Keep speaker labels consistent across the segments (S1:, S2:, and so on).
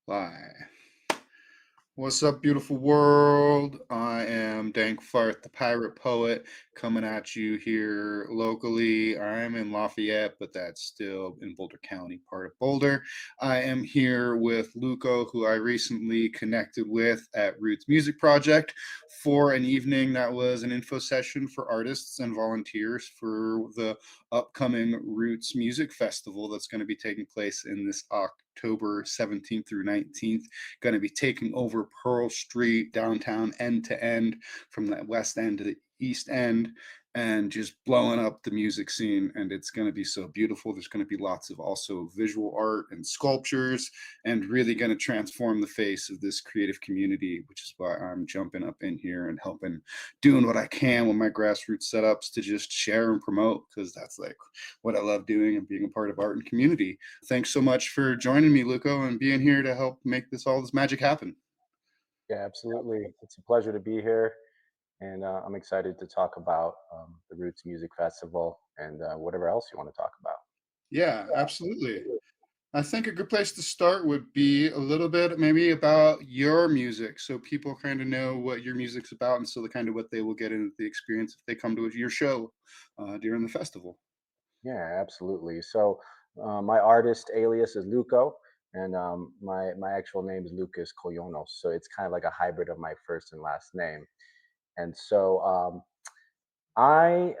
S1: Live. What's up, beautiful world? I am Dank, the pirate poet, coming at you here locally. I'm in Lafayette, but that's still in Boulder County, part of Boulder. I am here with LuKo, who I recently connected with at Roots Music Project for an evening that was an info session for artists and volunteers for the upcoming Roots Music Festival that's going to be taking place in this October 17th through 19th. Going to be taking over Pearl Street downtown end to end from the west end to the east end and just blowing up the music scene. And it's going to be so beautiful. There's going to be lots of also visual art and sculptures and really going to transform the face of this creative community, which is why I'm jumping up in here and helping, doing what I can with my grassroots setups to just share and promote, because that's like what I love doing and being a part of art and community. Thanks so much for joining me, LuKo, and being here to help make all this magic happen.
S2: Yeah, absolutely. It's a pleasure to be here, and I'm excited to talk about the Roots Music Festival and whatever else you want to talk about.
S1: Yeah, absolutely. I think a good place to start would be a little bit maybe about your music, so people kind of know what your music's about, and so the kind of what they will get into the experience if they come to your show during the festival.
S2: Yeah, absolutely. So my artist alias is LuKo, and my actual name is Lucas Koyonos. So it's kind of like a hybrid of my first and last name. And so I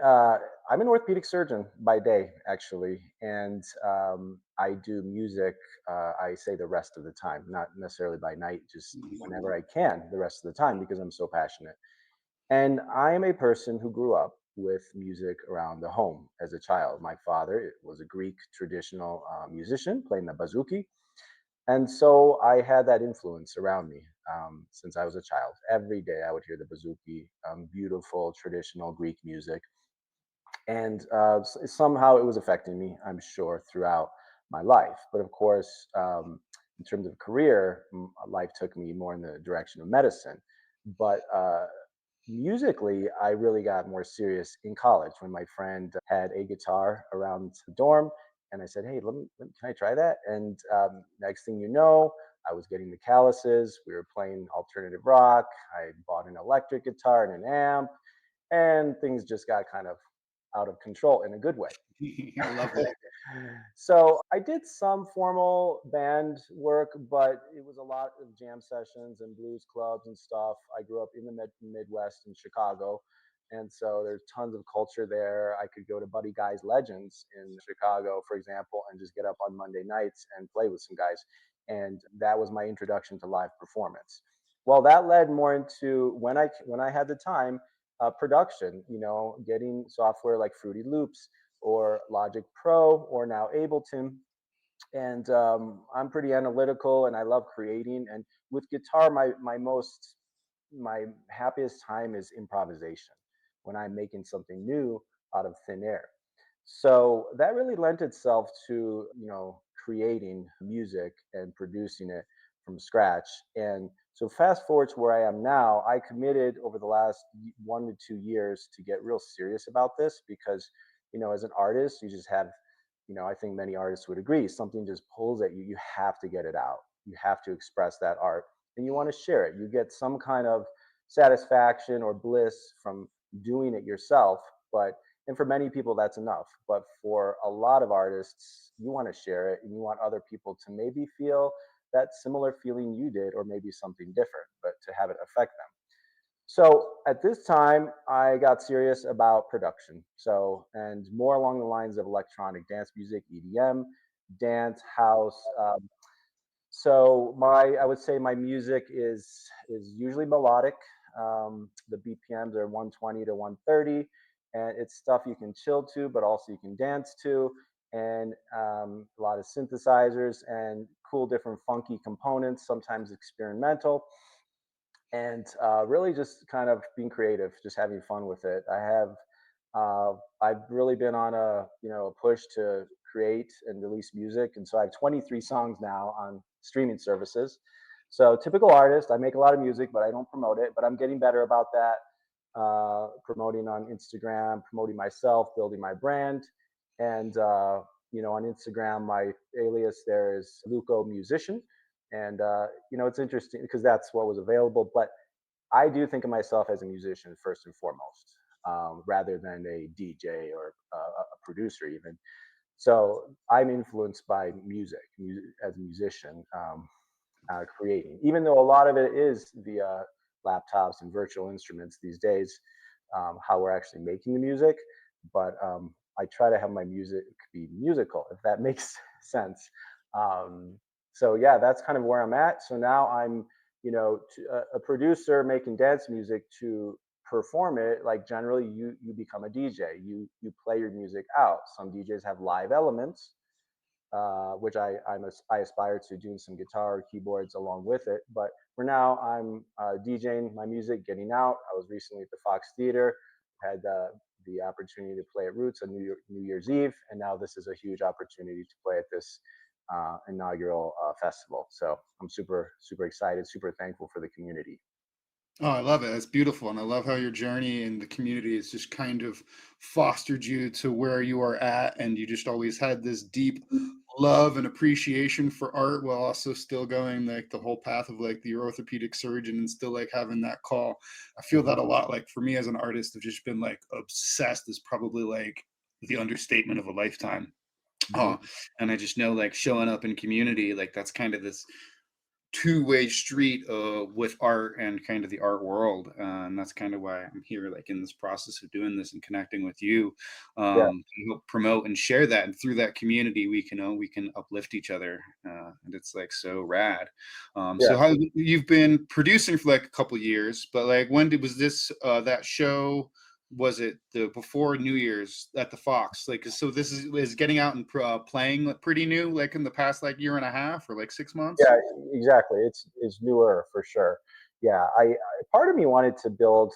S2: I'm an orthopedic surgeon by day, actually, and I do music. I say the rest of the time, not necessarily by night, just whenever I can, the rest of the time, because I'm so passionate. And I am a person who grew up with music around the home as a child. My father was a Greek traditional musician playing the bouzouki, and so I had that influence around me since I was a child. Every day I would hear the bouzouki, beautiful traditional Greek music, and somehow it was affecting me, I'm sure, throughout my life. But of course, in terms of career, life took me more in the direction of medicine. But musically, I really got more serious in college when my friend had a guitar around the dorm. And I said, "Hey, can I try that?" And next thing you know, I was getting the calluses. We were playing alternative rock. I bought an electric guitar and an amp, and things just got kind of out of control in a good way.
S1: I love it.
S2: So I did some formal band work, but it was a lot of jam sessions and blues clubs and stuff. I grew up in the Midwest in Chicago. And so there's tons of culture there. I could go to Buddy Guy's Legends in Chicago, for example, and just get up on Monday nights and play with some guys. And that was my introduction to live performance. Well, that led more into when I had the time, production. Getting software like Fruity Loops or Logic Pro or now Ableton. And I'm pretty analytical and I love creating. And with guitar, my happiest time is improvisation when I'm making something new out of thin air. So that really lent itself to, creating music and producing it from scratch. And so fast forward to where I am now, I committed over the last 1 to 2 years to get real serious about this because, as an artist, you just have, I think many artists would agree, something just pulls at you. You have to get it out. You have to express that art and you want to share it. You get some kind of satisfaction or bliss from doing it yourself. And for many people, that's enough. But for a lot of artists, you want to share it and you want other people to maybe feel that similar feeling you did, or maybe something different, but to have it affect them. So at this time, I got serious about production. And more along the lines of electronic dance music, EDM, dance, house. I would say my music is usually melodic. The BPMs are 120 to 130, and it's stuff you can chill to, but also you can dance to, and a lot of synthesizers and cool different funky components, sometimes experimental, and really just kind of being creative, just having fun with it. I've really been on a push to create and release music, and so I have 23 songs now on streaming services. So typical artist, I make a lot of music, but I don't promote it. But I'm getting better about that. Promoting on Instagram, promoting myself, building my brand, and on Instagram, my alias there is LuKo Musician, And it's interesting because that's what was available. But I do think of myself as a musician first and foremost, rather than a DJ or a producer even. So I'm influenced by music as a musician, creating, even though a lot of it is via laptops and virtual instruments these days, how we're actually making the music. But I try to have my music be musical, if that makes sense. Um, so yeah, that's kind of where I'm at. So now I'm, a producer making dance music to perform it. Like generally, you become a DJ. You play your music out. Some DJs have live elements, which I aspire to doing some guitar or keyboards along with it. But for now, I'm DJing my music, getting out. I was recently at the Fox Theater, had the opportunity to play at Roots on New Year's Eve, and now this is a huge opportunity to play at this inaugural festival. So I'm super super excited, super thankful for the community.
S1: Oh, I love it. That's beautiful. And I love how your journey in the community has just kind of fostered you to where you are at. And you just always had this deep love and appreciation for art while also still going like the whole path of like the orthopedic surgeon and still like having that call. I feel that a lot. Like for me as an artist, I've just been like obsessed is probably like the understatement of a lifetime. Oh,
S2: Mhm.
S1: and I just know like showing up in community, like that's kind of this two-way street with art and kind of the art world, and that's kind of why I'm here like in this process of doing this and connecting with you,
S2: Yeah,
S1: to help promote and share that, and through that community we can uplift each other, and it's like so rad.
S2: yeah.
S1: So how you've been producing for like a couple years, but like when did was this that show, was it the before New Year's at the Fox? Like, so this is getting out and playing like, pretty new, like in the past like year and a half or like 6 months.
S2: Yeah, exactly. It's newer for sure. Yeah, part of me wanted to build.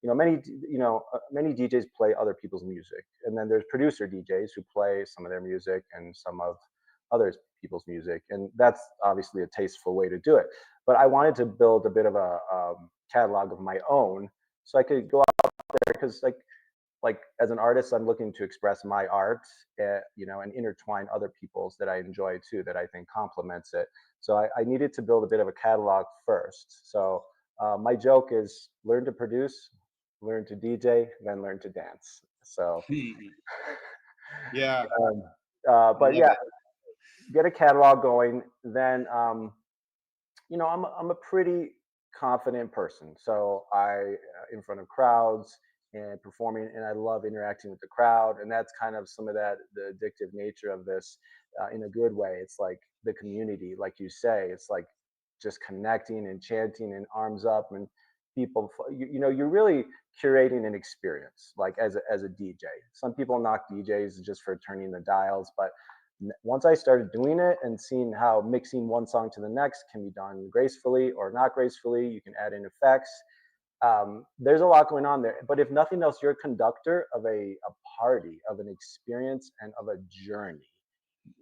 S2: Many DJs play other people's music, and then there's producer DJs who play some of their music and some of others people's music, and that's obviously a tasteful way to do it. But I wanted to build a bit of a catalog of my own, so I could go out there because like as an artist, I'm looking to express my art, and intertwine other people's that I enjoy too, that I think complements it. So I needed to build a bit of a catalog first. So my joke is learn to produce, learn to DJ, then learn to dance. So,
S1: Yeah,
S2: um,
S1: I
S2: but
S1: love
S2: yeah,
S1: it.
S2: get a catalog going. Then I'm a pretty confident person. So in front of crowds and performing, and I love interacting with the crowd. And that's kind of some of that, the addictive nature of this, in a good way. It's like the community, like you say, it's like just connecting and chanting and arms up and you're really curating an experience, like as a DJ. Some people knock DJs just for turning the dials, but once I started doing it and seeing how mixing one song to the next can be done gracefully or not gracefully, you can add in effects. There's a lot going on there. But if nothing else, you're a conductor of a party, of an experience, and of a journey.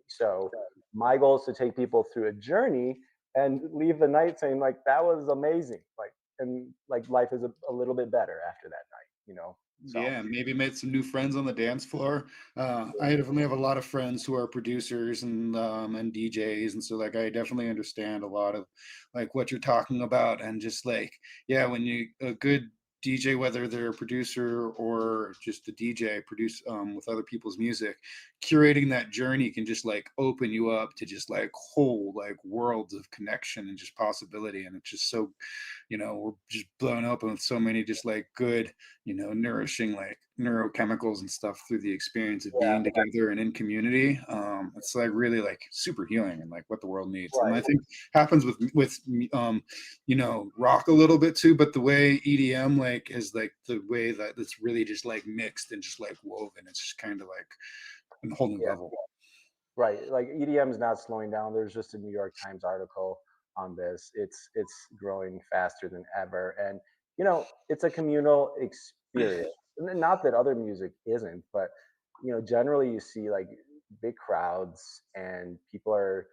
S2: So my goal is to take people through a journey and leave the night saying like that was amazing, like, and like life is a little bit better after that night. So
S1: Yeah, maybe made some new friends on the dance floor. I definitely have a lot of friends who are producers and DJs, and so like I definitely understand a lot of like what you're talking about, and just like yeah, when you a good DJ, whether they're a producer or just a DJ, produce with other people's music, curating that journey can just like open you up to just like whole like worlds of connection and just possibility, and it's just so we're just blown up with so many just like good nourishing like neurochemicals and stuff through the experience of being
S2: yeah,
S1: together and in community. It's like really like super healing and like what the world needs. And I
S2: right.
S1: think happens with rock a little bit too, but the way EDM like is like the way that it's really just like mixed and just like woven. It's just kind of like a whole new
S2: Yeah.
S1: level.
S2: Right, like EDM is not slowing down. There's just a New York Times article on this. It's growing faster than ever, and it's a communal experience. And not that other music isn't, but generally you see like big crowds and people are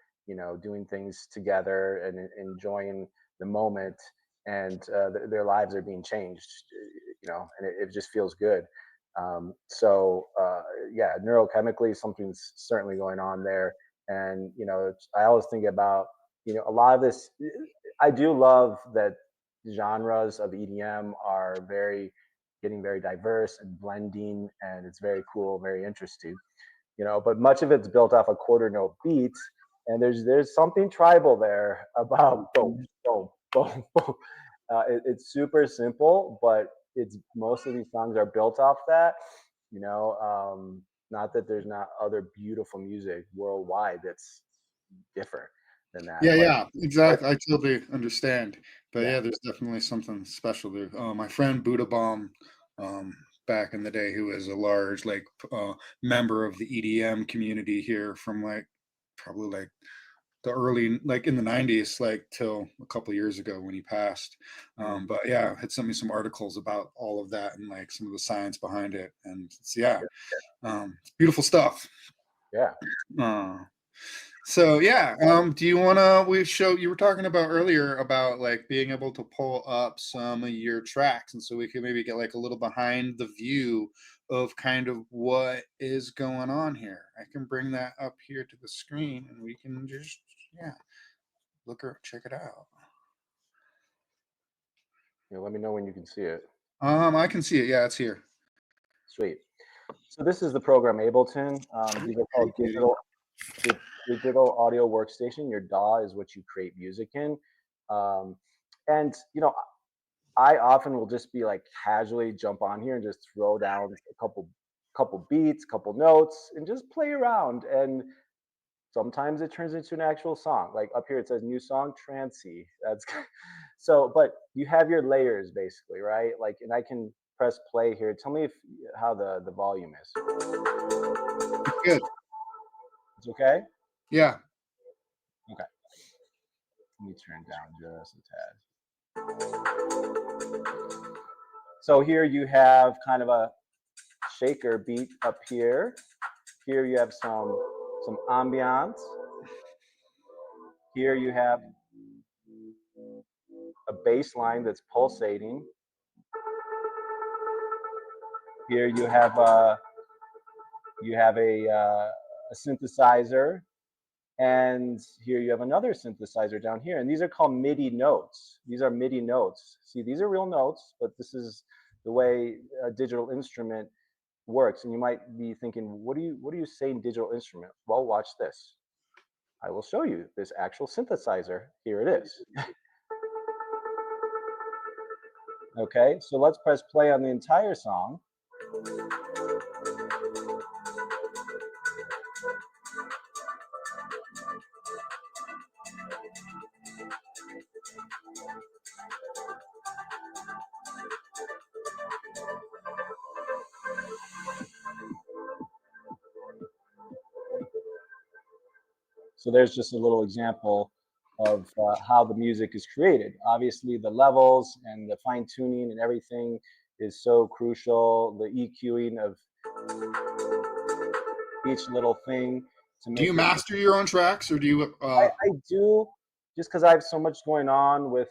S2: doing things together and enjoying the moment, and their lives are being changed. And it just feels good. So yeah, neurochemically, something's certainly going on there. And I always think about a lot of this, I do love that genres of EDM are very getting very diverse and blending, and it's very cool, very interesting. But much of it's built off a quarter note beats, and there's something tribal there about boom, boom, boom, boom. It's super simple, but it's most of these songs are built off that. You know, not that there's not other beautiful music worldwide that's different than that,
S1: Yeah,
S2: but
S1: yeah,
S2: but
S1: exactly. I totally understand. But
S2: yeah.
S1: yeah, there's definitely something special there. My friend Buddha Bomb, um, back in the day, who was a large member of the EDM community here from like probably like the early like in the 90s like till a couple years ago when he passed.
S2: Mm,
S1: But yeah, had sent me some articles about all of that and like some of the science behind it, and it's, yeah, it's beautiful stuff.
S2: yeah.
S1: uh, so yeah, do you wanna we show you were talking about earlier about like being able to pull up some of your tracks, and so we could maybe get like a little behind the view of kind of what is going on here. I can bring that up here to the screen and we can just, yeah, look or check it out.
S2: Let me know when you can see it.
S1: I can see it. Yeah, it's here.
S2: Sweet. So this is the program Ableton. These are
S1: Hey,
S2: called
S1: cutie.
S2: digital audio workstation. Your DAW is what you create music in. Um, and I often will just be like casually jump on here and just throw down a couple beats, couple notes, and just play around. And sometimes it turns into an actual song. Like up here it says new song, Trancy. That's so, but you have your layers basically, right? Like, and I can press play here. Tell me if how the volume is.
S1: It's good.
S2: It's okay?
S1: Yeah.
S2: Okay. Let me turn down just a tad. So here you have kind of a shaker beat up here. Here you have some ambiance. Here you have a bass line that's pulsating. Here you have a synthesizer, and here you have another synthesizer down here. And these are called MIDI notes. These are MIDI notes. See, these are real notes, but this is the way a digital instrument works. And you might be thinking, what do you say in digital instrument? Well, watch this. I will show you this actual synthesizer. Here it is. Okay, so let's press play on the entire song. So there's just a little example of how the music is created. Obviously, the levels and the fine tuning and everything is so crucial. The EQing of each little thing to
S1: Do
S2: make
S1: you
S2: it.
S1: master your own tracks or do you
S2: I do, just because I have so much going on with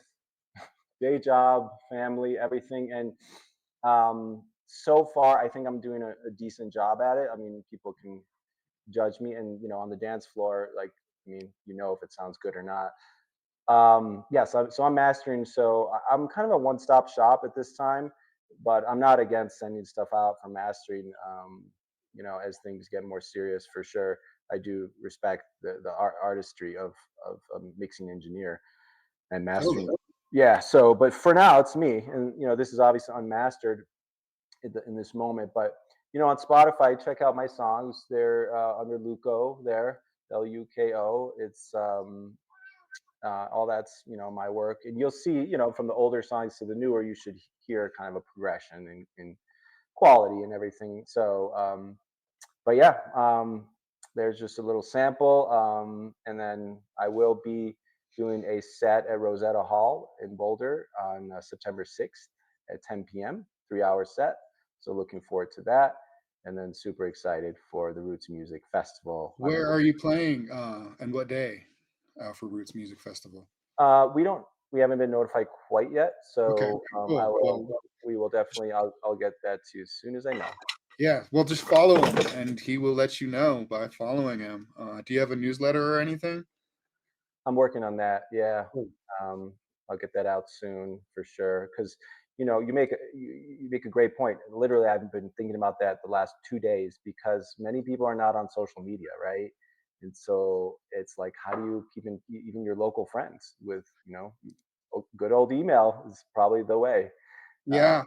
S2: day job, family, everything, and so far I think I'm doing a decent job at it. I mean, people can judge me, and on the dance floor, like, I mean, if it sounds good or not. Yeah, so I'm mastering. So I'm kind of a one-stop shop at this time, but I'm not against sending stuff out for mastering. As things get more serious, for sure, I do respect the artistry of a mixing engineer and mastering.
S1: totally.
S2: Yeah. So, but for now, it's me, and this is obviously unmastered in this moment. But on Spotify, check out my songs. They're under LuKo there, LUKO. It's all that's my work, and you'll see from the older songs to the newer, you should hear kind of a progression in quality and everything. So but yeah, there's just a little sample, and then I will be doing a set at Rosetta Hall in Boulder on September 6th at 10 p.m. 3-hour set. So looking forward to that, and then super excited for the Roots Music Festival on
S1: Where are you playing and what day for Roots Music Festival?
S2: we haven't been notified quite yet,
S1: Okay,
S2: so
S1: okay,
S2: I
S1: cool.
S2: will
S1: Well,
S2: we will definitely I'll get that to you as soon as I know.
S1: yeah, well, just follow him and he will let you know by following him. Do you have a newsletter or anything?
S2: I'm working on that. Yeah.
S1: Oh,
S2: Um, I'll get that out soon for sure. Because you make a great point. Literally, I've been thinking about that the last 2 days because many people are not on social media, right? And so it's like, how do you keep in, even your local friends with good old email is probably the way. Uh,
S1: yeah,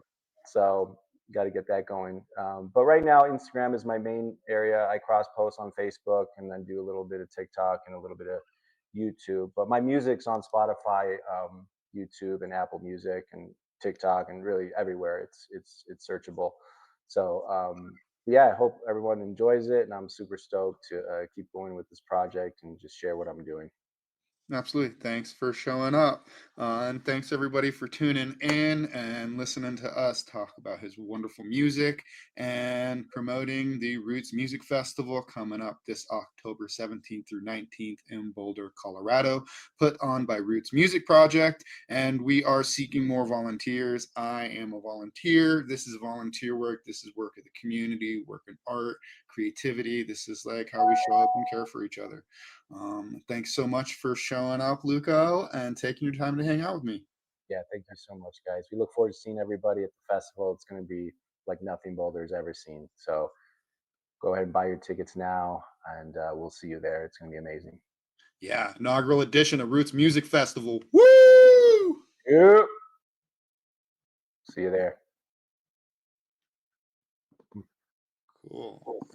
S2: so got to get that going. But right now, Instagram is my main area. I cross post on Facebook and then do a little bit of TikTok and a little bit of YouTube. But my music's on Spotify, YouTube, and Apple Music and TikTok, and really everywhere. It's searchable. So yeah, I hope everyone enjoys it, and I'm super stoked to keep going with this project and just share what I'm doing.
S1: absolutely. Thanks for showing up. And thanks everybody for tuning in and listening to us talk about his wonderful music and promoting the Roots Music Festival coming up this October 17th through 19th in Boulder, Colorado, put on by Roots Music Project. And we are seeking more volunteers. I am a volunteer. This is volunteer work. This is work of the community, work in art, creativity. This is like how we show up and care for each other. Thanks so much for showing up, LuKo, and taking your time to hang out with me.
S2: Yeah, thank you so much, guys. We look forward to seeing everybody at the festival. It's going to be like nothing Boulder's ever seen. So go ahead and buy your tickets now, and we'll see you there. It's going to be amazing.
S1: Yeah, inaugural edition of Roots Music Festival. Woo!
S2: Yep. See you there.
S1: Cool.